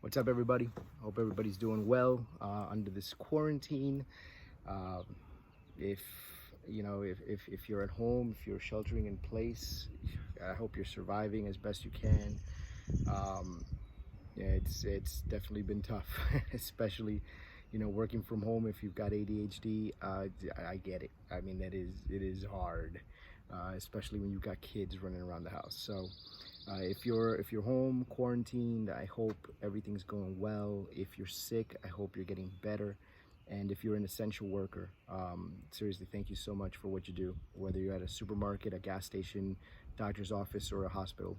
What's up, everybody? Hope everybody's doing well under this quarantine. Um, if if you're at home, if you're sheltering in place, I hope you're surviving as best you can. Um, yeah, it's definitely been tough, especially working from home. If you've got ADHD, I get it. I mean, it is hard, especially when you've got kids running around the house. So if you're home quarantined, I hope everything's going well. If you're sick, I hope you're getting better. And if you're an essential worker, seriously, thank you so much for what you do. Whether you're at a supermarket, a gas station, doctor's office, or a hospital,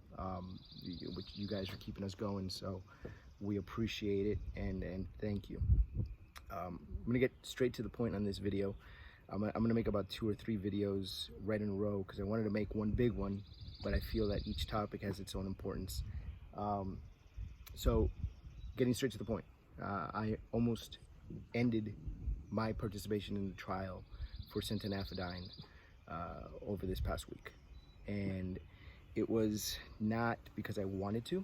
you guys are keeping us going. So we appreciate it, and thank you. I'm gonna get straight to the point on this video. I'm gonna make about 2 or 3 videos right in a row because I wanted to make one big one, but I feel that each topic has its own importance. So getting straight to the point, I almost ended my participation in the trial for Centanafadine over this past week. And it was not because I wanted to.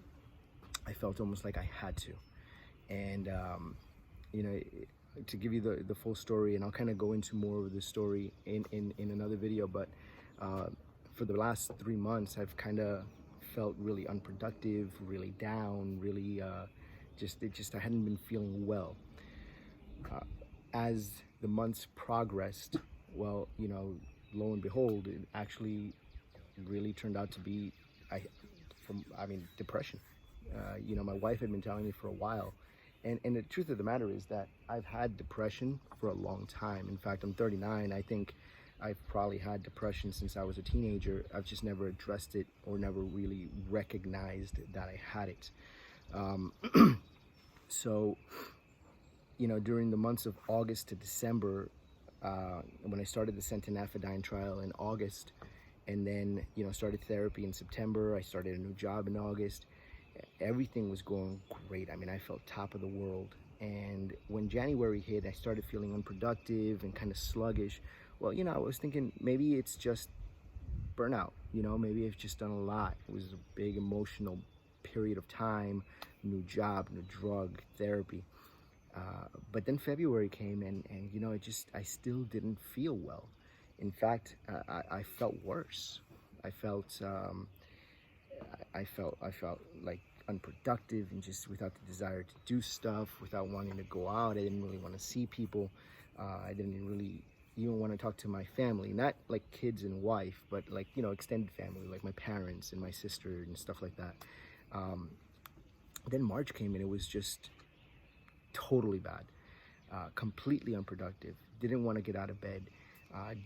I felt almost like I had to. And, to give you the full story, and I'll kind of go into more of the story in another video, but for the last 3 months, I've kind of felt really unproductive, really down, really I hadn't been feeling well. As the months progressed, well, lo and behold, it actually really turned out to be, depression. My wife had been telling me for a while, and the truth of the matter is that I've had depression for a long time. In fact, I'm 39. I think I've probably had depression since I was a teenager. I've just never addressed it or never really recognized that I had it. So, during the months of August to December, when I started the Centanafadine trial in August, and then, started therapy in September, I started a new job in August, everything was going great. I mean, I felt top of the world. And when January hit, I started feeling unproductive and kind of sluggish. Well, I was thinking maybe it's just burnout. Maybe I've just done a lot. It was a big emotional period of time, new job, new drug, therapy. But then February came, and I still didn't feel well. In fact, I felt worse. I felt like unproductive and just without the desire to do stuff, without wanting to go out. I didn't really want to see people. I didn't really even want to talk to my family, not like kids and wife, but like, extended family, like my parents and my sister and stuff like that. Then March came and it was just totally bad, completely unproductive. Didn't want to get out of bed.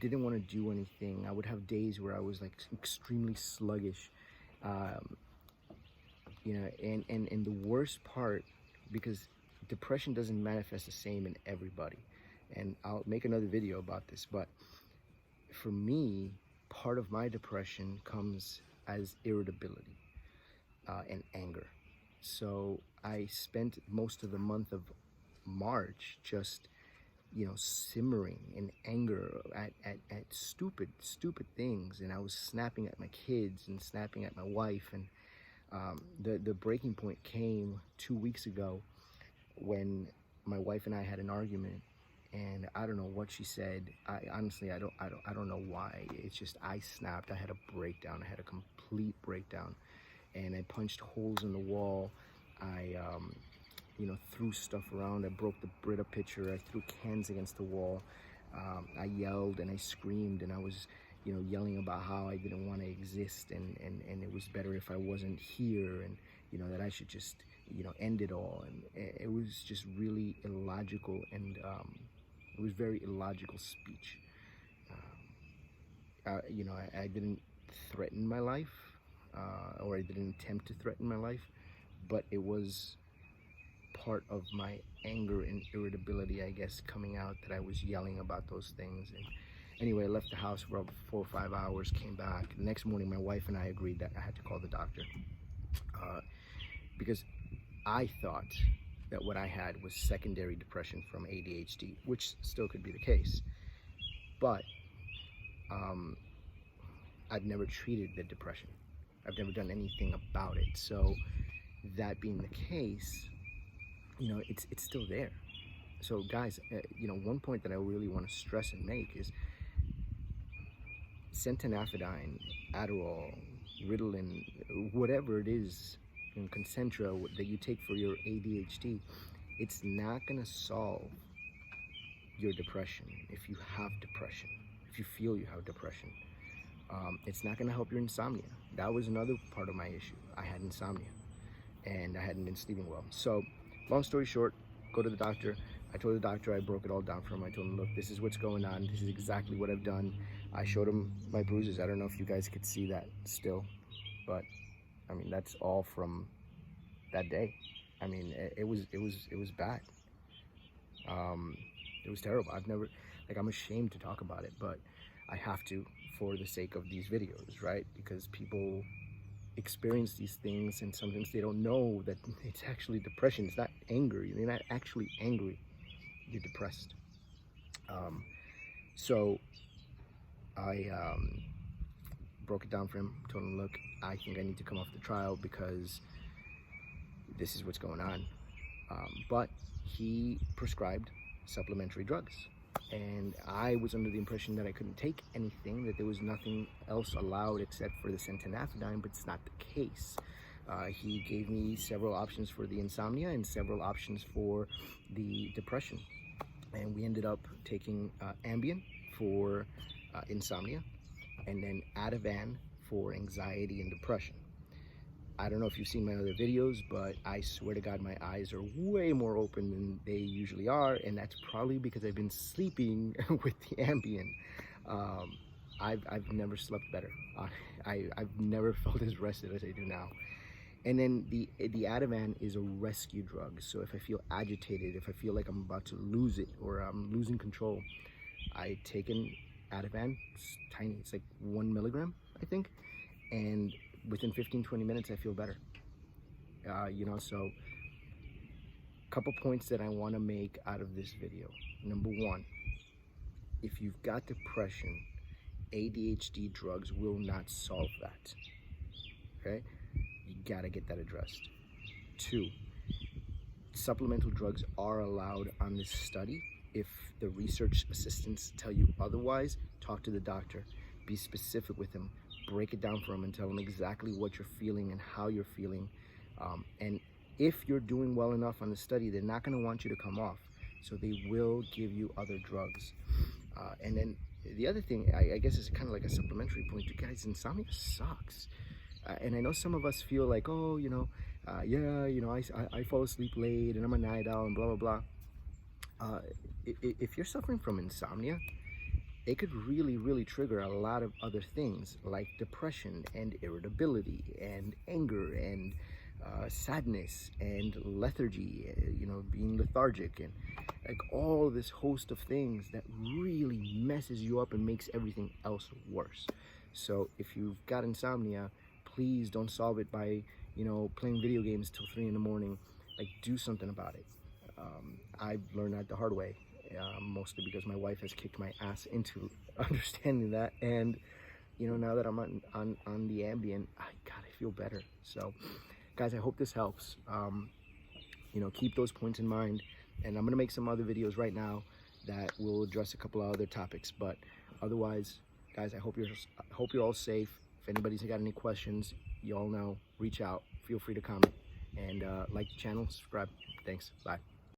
Didn't want to do anything. I would have days where I was like extremely sluggish. And the worst part, because depression doesn't manifest the same in everybody, and I'll make another video about this, but for me, part of my depression comes as irritability and anger. So I spent most of the month of March just simmering in anger at stupid things, and I was snapping at my kids and snapping at my wife. And the breaking point came 2 weeks ago when my wife and I had an argument, and I don't know what she said. I honestly I don't know why. It's just I snapped. I had a breakdown. I had a complete breakdown, and I punched holes in the wall. I threw stuff around. I broke the Brita pitcher. I threw cans against the wall. I yelled and I screamed, and I was, yelling about how I didn't want to exist, and it was better if I wasn't here, and, that I should just, end it all. And it was just really illogical, and it was very illogical speech. I didn't threaten my life, or I didn't attempt to threaten my life, but it was part of my anger and irritability, I guess, coming out, that I was yelling about those things. And anyway, I left the house for about 4 or 5 hours, came back. The next morning, my wife and I agreed that I had to call the doctor, because I thought that what I had was secondary depression from ADHD, which still could be the case. But I've never treated the depression. I've never done anything about it. So that being the case, it's still there. So guys, one point that I really want to stress and make is Centanafadine, Adderall, Ritalin, whatever it is, Concentra that you take for your ADHD, it's not going to solve your depression if you have depression, if you feel you have depression. It's not going to help your insomnia. That was another part of my issue. I had insomnia and I hadn't been sleeping well. So long story short, go to the doctor. I told the doctor, I broke it all down for him. I told him, look, this is what's going on. This is exactly what I've done. I showed him my bruises. I don't know if you guys could see that still, but I mean, that's all from that day. I mean, it was bad. It was terrible. I'm ashamed to talk about it, but I have to for the sake of these videos, right? Because people experience these things and sometimes they don't know that it's actually depression. It's not anger. You're not actually angry. You're depressed. So I broke it down for him, told him, look, I think I need to come off the trial because this is what's going on. But he prescribed supplementary drugs. And I was under the impression that I couldn't take anything, that there was nothing else allowed except for the Centanafadine, but it's not the case. He gave me several options for the insomnia and several options for the depression. And we ended up taking Ambien for insomnia and then Ativan for anxiety and depression. I don't know if you've seen my other videos, but I swear to God, my eyes are way more open than they usually are, and that's probably because I've been sleeping with the Ambien. I've never slept better. I've never felt as rested as I do now. And then the Ativan is a rescue drug. So if I feel agitated, if I feel like I'm about to lose it or I'm losing control, I take an Ativan. It's tiny. It's like 1 milligram, I think, and within 15-20 minutes I feel better. So a couple points that I want to make out of this video. Number one, if you've got depression, ADHD drugs will not solve that. Okay, you gotta get that addressed. Two, supplemental drugs are allowed on this study. If the research assistants tell you otherwise, talk to the doctor, be specific with him, break it down for them and tell them exactly what you're feeling and how you're feeling. And if you're doing well enough on the study, they're not going to want you to come off. So they will give you other drugs. And then the other thing, I guess is kind of like a supplementary point. You guys, insomnia sucks. And I know some of us feel like, oh, I fall asleep late and I'm a night owl and blah, blah, blah. If you're suffering from insomnia, it could really, really trigger a lot of other things like depression and irritability and anger and sadness and lethargy, being lethargic, and like all this host of things that really messes you up and makes everything else worse. So if you've got insomnia, please don't solve it by, playing video games till 3 in the morning. Like, do something about it. I've learned that the hard way. Mostly because my wife has kicked my ass into understanding that, and now that I'm on the Ambien, I feel better. So guys, I hope this helps. Keep those points in mind, and I'm gonna make some other videos right now that will address a couple of other topics, but otherwise, guys, I hope you're all safe. If anybody's got any questions, you all know, reach out, feel free to comment, and like the channel, subscribe. Thanks, bye.